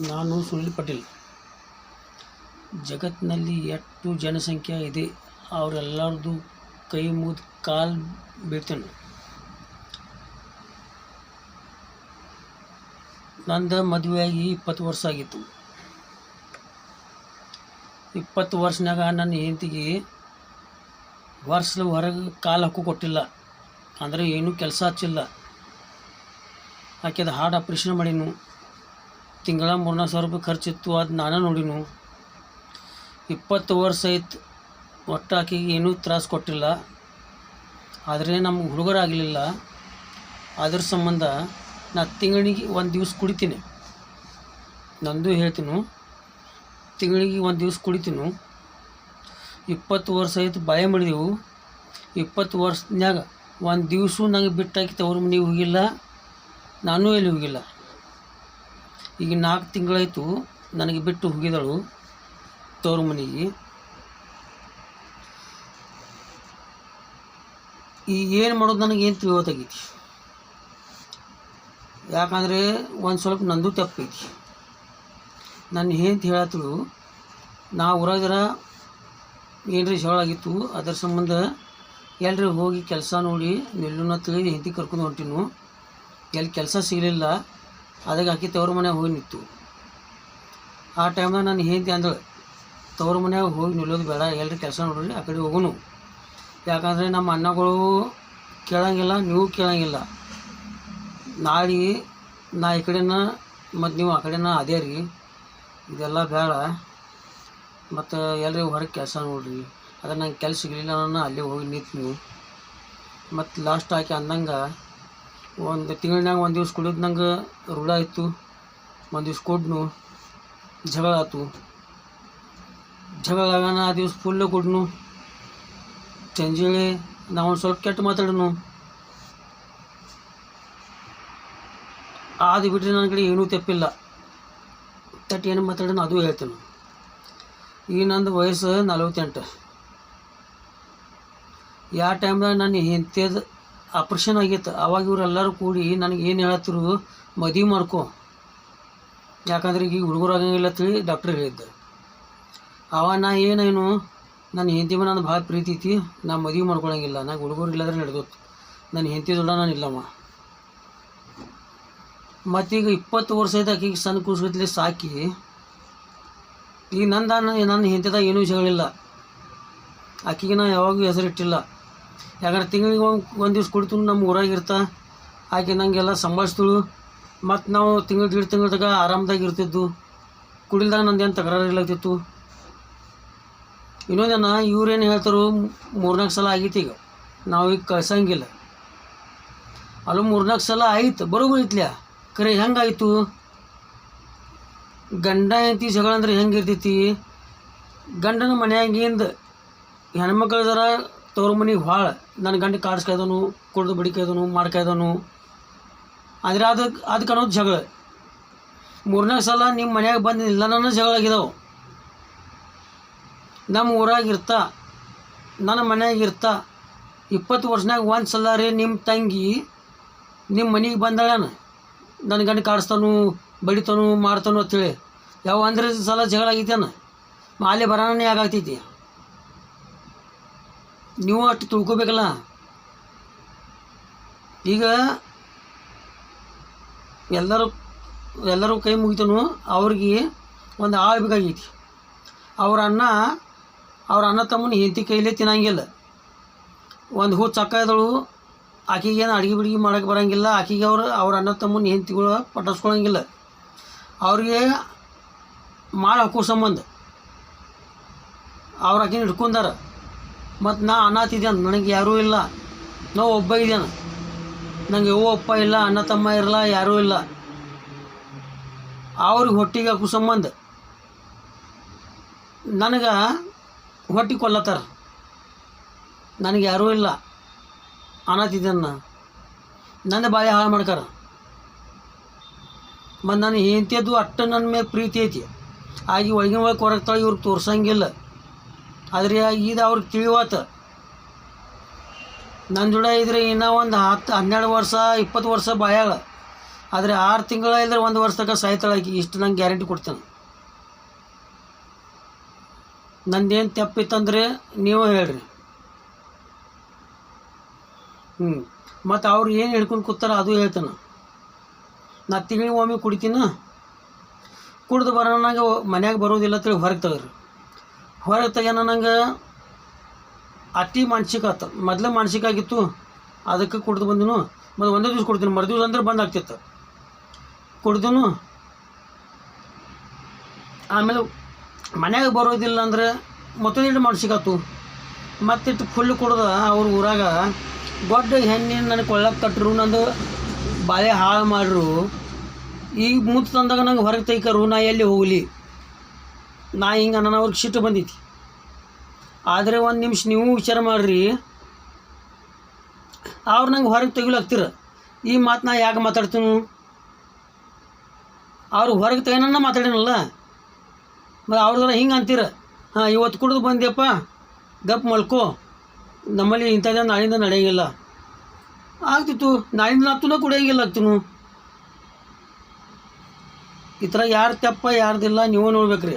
ನಾನು ಸುನಿಲ್ ಪಟೇಲ್. ಜಗತ್ತಿನಲ್ಲಿ ಎಷ್ಟು ಜನಸಂಖ್ಯೆ ಇದೆ ಅವರೆಲ್ಲರದು ಕೈ ಮುಗಿದು ಕಾಲು ಬೀಳ್ತೇನೆ. ನಂದು ಮದುವೆಯಾಗಿ 20 ವರ್ಷ ಆಗಿತ್ತು. 20 ವರ್ಷನಾಗ ನನ್ನ ಹೆಂಡತಿಗೆ ಹೊರಗೆ ಕಾಲು ಹಾಕೋ ಕೊಟ್ಟಿಲ್ಲ, ಅಂದರೆ ಏನೂ ಕೆಲಸ ಹಚ್ಚಿಲ್ಲ. ಆಕೆದು ಹಾರ್ಟ್ ಆಪ್ರೇಷನ್ ಮಾಡೀನು. ತಿಂಗಳ 3-4 ರೂಪಾಯಿ ಖರ್ಚಿತ್ತು, ಅದು ನಾನೇ ನೋಡಿನು. 20 ವರ್ಷ ಆಯ್ತು, ಒಟ್ಟು ಆಕೆಗೆ ಏನೂ ತ್ರಾಸು ಕೊಟ್ಟಿಲ್ಲ. ಆದರೆ ನಮ್ಗೆ ಹುಡುಗರಾಗಲಿಲ್ಲ. ಅದ್ರ ಸಂಬಂಧ ನಾ ತಿಂಗಳಿಗೆ 1 ದಿವಸ ಕುಡಿತೀನಿ. ನಂದು ಹೇಳ್ತೀನಿ, ತಿಂಗಳಿಗೆ 1 ದಿವಸ ಕುಡಿತೀನಿ. 20 ವರ್ಷ ಆಯ್ತು ಬಾಯ ಮಾಡಿದೆವು. 20 ವರ್ಷನ್ಯಾಗ 1 ದಿವಸ ನಂಗೆ ಬಿಟ್ಟಾಕಿ ತವ್ರ ಮನೆಗೆ ಹೋಗಿಲ್ಲ, ನಾನು ಎಲ್ಲಿ ಹೋಗಿಲ್ಲ. ಈಗ 4 ತಿಂಗಳಾಯಿತು ನನಗೆ ಬಿಟ್ಟು ಹೋಗಿದಳು ತವ್ರ ಮನೆಗೆ. ಈಗ ಏನು ಮಾಡೋದು ನನಗೇನು ತಿಳಿಯೋತಾಗೈತಿ. ಯಾಕಂದರೆ ಒಂದು ಸ್ವಲ್ಪ ನಂದು ತಪ್ಪೈತಿ. ನನ್ನ ಹೆಂಡತಿ ಹೇಳತ್ತಳು, ನಾ ಊರಾಗರ ಏನ್ರಿ ಆಗಿತ್ತು, ಅದರ ಸಂಬಂಧ ಎಲ್ರಿ ಹೋಗಿ ಕೆಲಸ ನೋಡಿ ನಿಲ್ಲುನ ತಿಳಿ ಹೆಂಡತಿ ಕರ್ಕೊಂಡು ಹೊಂಟಿನು. ಎಲ್ಲಿ ಕೆಲಸ ಸಿಗಲಿಲ್ಲ, ಅದಕ್ಕೆ ಆಕೆ ತವ್ರ ಮನೆಯಾಗ ಹೋಗಿ ನಿಂತು. ಆ ಟೈಮ್ನಾಗ ನಾನು ಹೆಂಡತಿ ಅಂದಳು, ತವ್ರ ಮನ್ಯಾಗ ಹೋಗಿ ನಿಲ್ಲೋದು ಬೇಡ, ಎಲ್ರಿ ಕೆಲಸ ನೋಡ್ರಿ, ಆ ಕಡೆ ಹೋಗೋನು. ಯಾಕಂದರೆ ನಮ್ಮ ಅಣ್ಣಗಳು ಕೇಳಂಗಿಲ್ಲ, ನೀವು ಕೇಳಂಗಿಲ್ಲ. ನಾಳೆ ನಾ ಈ ಕಡೆನ ಮತ್ತು ನೀವು ಆ ಕಡೆನ ಅದೇ ರೀ, ಇದೆಲ್ಲ ಬೇಡ. ಮತ್ತು ಎಲ್ಲರೂ ಹೊರಗೆ ಕೆಲಸ ನೋಡ್ರಿ. ಅದ್ರ ನಂಗೆ ಕೆಲಸ ಸಿಗಲಿಲ್ಲ, ನಾನು ಅಲ್ಲೇ ಹೋಗಿ ನಿಂತೀನಿ. ಮತ್ತು ಲಾಸ್ಟ್ ಆಕೆ ಅಂದಂಗೆ ಒಂದು ತಿಂಗಳಿನಾಗ 1 ದಿವಸ ಕುಡಿಯೋದು ನಂಗೆ ರೂಢ ಆಯಿತು. 1 ದಿವ್ಸ ಕೊಡ್ನು, ಜಗಳ ಆಯ್ತು. ಜಗಳ ಆಗೋಣ ಆ ದಿವ್ಸ ಫುಲ್ಲು ಕೊಡ್ನು. ಸಂಜೆ ನಾವು ಒಂದು ಸ್ವಲ್ಪ ಕೆಟ್ಟ ಮಾತಾಡೋನು. ಅದು ಬಿಟ್ಟರೆ ನನ್ನ ಕಡೆ ಏನೂ ತಪ್ಪಿಲ್ಲ. ಏನು ಮಾತಾಡೋಣ ಅದು ಹೇಳ್ತೇನೆ. ಈಗ ನಂದು ವಯಸ್ಸು 48. ಯಾವ ಟೈಮ್ದಾಗ ನನ್ನ ಹೆಂಡತಿಯದು ಆಪ್ರೇಷನ್ ಆಗೈತೆ, ಅವಾಗ ಇವರೆಲ್ಲರೂ ಕೂಡಿ ನನಗೆ ಏನು ಹೇಳತ್ತಿರು, ಮದುವೆ ಮಾಡ್ಕೊ. ಯಾಕಂದ್ರೆ ಈಗ ಹುಡುಗರು ಆಗಂಗಿಲ್ಲ ತಿಳಿ ಡಾಕ್ಟ್ರ್ ಹೇಳಿದ್ದೆ. ಅವ ನಾ ಏನೇನು ನನ್ನ ಹೆಂಡತಿ ಮೇಲೆ ನಾನು ಭಾಳ ಪ್ರೀತಿ ಐತಿ, ನಾ ಮದುವೆ ಮಾಡ್ಕೊಳಂಗಿಲ್ಲ, ನಂಗೆ ಹುಡುಗರು ಇಲ್ಲದ್ರೆ ನಡೆದೋತು. ನನ್ನ ಹೆಂಡತಿ ದೊಡ್ಡ ನಾನು ಇಲ್ಲಮ್ಮ. ಮತ್ತೀಗ 20 ವರ್ಷ ಆಯ್ತು ಆಕೆಗೆ ಸಣ್ಣ ಕೂಸ್ಗತ್ಲೆ ಸಾಕಿ. ಈಗ ನನ್ನ ಹೆಂಡತಿದಾಗ ಏನೂ ಜಗಳಿಲ್ಲ. ಆಕೆಗೆ ನಾ ಯಾವಾಗೂ ಹೆಸರಿಟ್ಟಿಲ್ಲ. ಯಾಕಂದ್ರೆ ತಿಂಗಳಿಗೆ 1 ದಿವ್ಸ ಕುಡಿತು, ನಮ್ಮ ಊರಾಗಿರ್ತಾ ಆಕೆ ನಂಗೆಲ್ಲ ಸಂಭಾಳಿಸ್ತಳು. ಮತ್ತು ನಾವು ತಿಂಗಳು 1.5 ತಿಂಗಳದಾಗ ಆರಾಮದಾಗಿ ಇರ್ತಿದ್ದು. ಕುಡಿಲ್ದಾಗ ನಂದೇನು ತಕರಾರು ಇರ್ಲಾಗ್ತಿತ್ತು. ಇನ್ನೊಂದೇನ ಇವ್ರೇನು ಹೇಳ್ತಾರೋ 3-4 ಸಲ ಆಗೈತಿ. ಈಗ ನಾವು ಈಗ ಕಳ್ಸಂಗಿಲ್ಲ. ಅಲ್ಲೂ 3-4 ಸಲ ಆಯ್ತು, ಬರೋಬ್ಬರಿ ಐತ್ಲ್ಯಾ. ಖರೆ ಹೆಂಗಾಯಿತು? ಗಂಡ ಹೆಂಡತಿ ಜಗಳ ಅಂದ್ರೆ ಹೆಂಗಿರ್ತೈತಿ? ಗಂಡನ ಮನ್ಯಾಗಿಂದ ಹೆಣ್ಮಕ್ಳು ಜರ ತವ್ರ ಮನೆಗೆ ಭಾಳ, ನನ್ನ ಗಂಡ ಕಾಡಿಸ್ಕಾಯ್ದನು, ಕುಡ್ದು ಬಡಿಕಾಯ್ದನು, ಮಾಡ್ಕಾಯ್ದನು. ಆದರೆ ಅದಕ್ಕೆ ಅನ್ನೋದು ಜಗಳ. 3-4 ಸಲ ನಿಮ್ಮ ಮನ್ಯಾಗ ಬಂದು ಇಲ್ಲ ನನ್ನ ಜಗಳ ಆಗಿದಾವೆ. ನಮ್ಮ ಊರಾಗಿರ್ತಾ, ನನ್ನ ಮನ್ಯಾಗಿರ್ತಾ 20 ವರ್ಷನಾಗ 1 ಸಲ ರೀ ನಿಮ್ಮ ತಂಗಿ ನಿಮ್ಮ ಮನೆಗೆ ಬಂದಾಳನ, ನನ್ನ ಗಂಡ ಕಾಡಿಸ್ತಾನು, ಬಡಿತಾನು, ಮಾಡ್ತಾನು ಅಂಥೇಳಿ. ಯಾವ 1 ಸಲ ಜಗಳ ಆಗೈತೇನ? ಮಾಲೆ ಬರೋಣನೇ ಆಗಾಗ್ತೈತಿ. ನೀವು ಅಷ್ಟು ತಿಳ್ಕೊಬೇಕಲ್ಲ. ಈಗ ಎಲ್ಲರೂ ಕೈ ಮುಗಿತನು, ಅವ್ರಿಗೆ ಒಂದು ಆಳು ಬೇಕಾಗೈತಿ. ಅವ್ರ ಅಣ್ಣ ತಮ್ಮನ ಹೆಂಡತಿ ಕೈಲೇ ತಿನ್ನಂಗಿಲ್ಲ. ಒಂದು ಚಕ್ಕ ಇದ್ದಳು, ಆಕೆಗೇನು ಅಡುಗೆ ಮಾಡೋಕ್ಕೆ ಬರೋಂಗಿಲ್ಲ. ಆಕೆಗೆ ಅವ್ರ ಅಣ್ಣ ತಮ್ಮನ ಹೆಂಡತಿಗಳು ಪಟಾಯಿಸ್ಕೊಳಂಗಿಲ್ಲ. ಅವ್ರಿಗೆ ಮಾಡಿ ಹಾಕೋ ಸಂಬಂಧ ಅವ್ರು ಆಕೆನ ಹಿಡ್ಕೊಂಡಾರ. ಮತ್ತು ನಾ ಅನ್ನತ್ತಿದ್ದೇನೆ, ನನಗೆ ಯಾರೂ ಇಲ್ಲ, ನಾವು ಒಬ್ಬ ಇದ್ದೇನೆ. ನನಗೆ ಅಪ್ಪ ಇಲ್ಲ, ಅಣ್ಣ ತಮ್ಮ ಇರಲ್ಲ, ಯಾರೂ ಇಲ್ಲ. ಅವ್ರಿಗೆ ಹೊಟ್ಟಿಗೆ ಹಾಕೋ ಸಂಬಂಧ ನನಗೆ ಹೊಟ್ಟಿಗೆ ಕೊಲ್ಲತ್ತಾರ. ನನಗೆ ಯಾರೂ ಇಲ್ಲ ಅನ್ನತ್ತಿದ್ದೇನೆ. ನನ್ನ ಬಾಳೆ ಹಾಳು ಮಾಡ್ಕಾರ. ಮತ್ತು ನನ್ನ ಹೆಂಡತಿಯದ್ದು ಅಷ್ಟು ನನ್ನ ಮೇಲೆ ಪ್ರೀತಿ ಐತಿ. ಆಗಿ ಒಳಗಿನ ಒಳಗೆ ಕೊರಗ್ತಾಳೆ, ಇವ್ರಿಗೆ ತೋರ್ಸಂಗಿಲ್ಲ. ಆದರೆ ಇದು ಅವ್ರಿಗೆ ತಿಳಿವಾತ. ನನ್ನ ಜೋಡ ಇದ್ರೆ ಇನ್ನೂ ಒಂದು 10-12 ವರ್ಷ 20 ವರ್ಷ ಬಾಯಾಳ. ಆದರೆ 6 ತಿಂಗಳ ಇಲ್ಲದ್ರೆ 1 ವರ್ಷ ತನಕ ಸಾಯ್ತಾಳೆ ಆಕಿ, ಇಷ್ಟು ನಂಗೆ ಗ್ಯಾರಂಟಿ ಕೊಡ್ತೇನೆ. ನಂದೇನು ತಪ್ಪಿತ್ತಂದರೆ ನೀವು ಹೇಳ್ರಿ. ಮತ್ತು ಅವ್ರು ಏನು ಹೇಳ್ಕೊಂಡು ಕೂತಾರ ಅದು ಹೇಳ್ತಾನೆ. ನಾ ತಿಂಗಳಿಗೆ ಒಮ್ಮೆ ಕುಡಿತೀನಿ, ಕುಡ್ದು ಬರೋಣಂಗೆ ಮನ್ಯಾಗ ಬರೋದಿಲ್ಲ ತಿಳಿ ಹೊರಗೆ ತೆಗ್ರಿ. ಹೊರಗೆ ತೆಗ್ಯಾನ ನಂಗೆ ಅತಿ ಮಾನಸಿಕ ಆತ. ಮೊದಲೇ ಮಾನಸಿಕ ಆಗಿತ್ತು, ಅದಕ್ಕೆ ಕುಡ್ದು ಬಂದನು. ಮತ್ತು ಒಂದೇ ದಿವ್ಸ ಕೊಡ್ತೀನಿ, ಮರುದಿವ್ಸ ಅಂದ್ರೆ ಬಂದ್ ಆಗ್ತಿತ್ತು. ಕುಡ್ದನು ಆಮೇಲೆ ಮನ್ಯಾಗ ಬರೋದಿಲ್ಲ ಅಂದರೆ ಮತ್ತೊಂದಿಟ್ಟು ಮಾನಸಿಕ ಆಯ್ತು. ಮತ್ತಿಟ್ಟು ಫುಲ್ ಕುಡ್ದ ಅವ್ರ ಊರಾಗ ದೊಡ್ಡ ಹೆಣ್ಣಿನ ನನಗೆ ಕೊಳ್ಳಕ್ಕೆ ಕಟ್ಟರು, ನಂದು ಬಾಳೆ ಹಾಳು ಮಾಡ್ರು. ಈಗ ಮುತ್ತು ತಂದಾಗ ನಂಗೆ ಹೊರಗೆ ತೆಗಿಕರು, ನಾ ಎಲ್ಲಿ ಹೋಗಲಿ? ನಾ ಹಿಂಗೆ ನಾನು ಅವ್ರಿಗೆ ಸಿಟ್ಟು ಬಂದೈತಿ. ಆದರೆ ಒಂದು ನಿಮಿಷ ನೀವು ವಿಚಾರ ಮಾಡಿರಿ, ಅವ್ರು ನಂಗೆ ಹೊರಗೆ ತೆಗಿಲಾಗ್ತೀರ. ಈ ಮಾತು ನಾ ಯಾಕೆ ಮಾತಾಡ್ತೀನಿ? ಅವ್ರು ಹೊರಗೆ ತೆಗೋಣ ಮಾತಾಡೇನಲ್ಲ, ಮತ್ತು ಅವ್ರದ್ದೆಲ್ಲ ಹಿಂಗೆ ಅಂತೀರ. ಇವತ್ತು ಕುಡಿದು ಬಂದ್ಯಪ್ಪ, ಗಪ್ ಮಲ್ಕೋ, ನಮ್ಮಲ್ಲಿ ಇಂಥದ್ದೇ ನಾಳಿಂದ ನಡೆಯಂಗಿಲ್ಲ. ಆಗ್ತಿತ್ತು, ನಾಳಿಂದ ಹತ್ತೂ ಕುಡಿಯೋಂಗಿಲ್ಲ ಆಗ್ತೀನು. ಈ ಥರ ಯಾರು ತಪ್ಪ ಯಾರ್ದಿಲ್ಲ ನೀವು ನೋಡ್ಬೇಕ್ರಿ.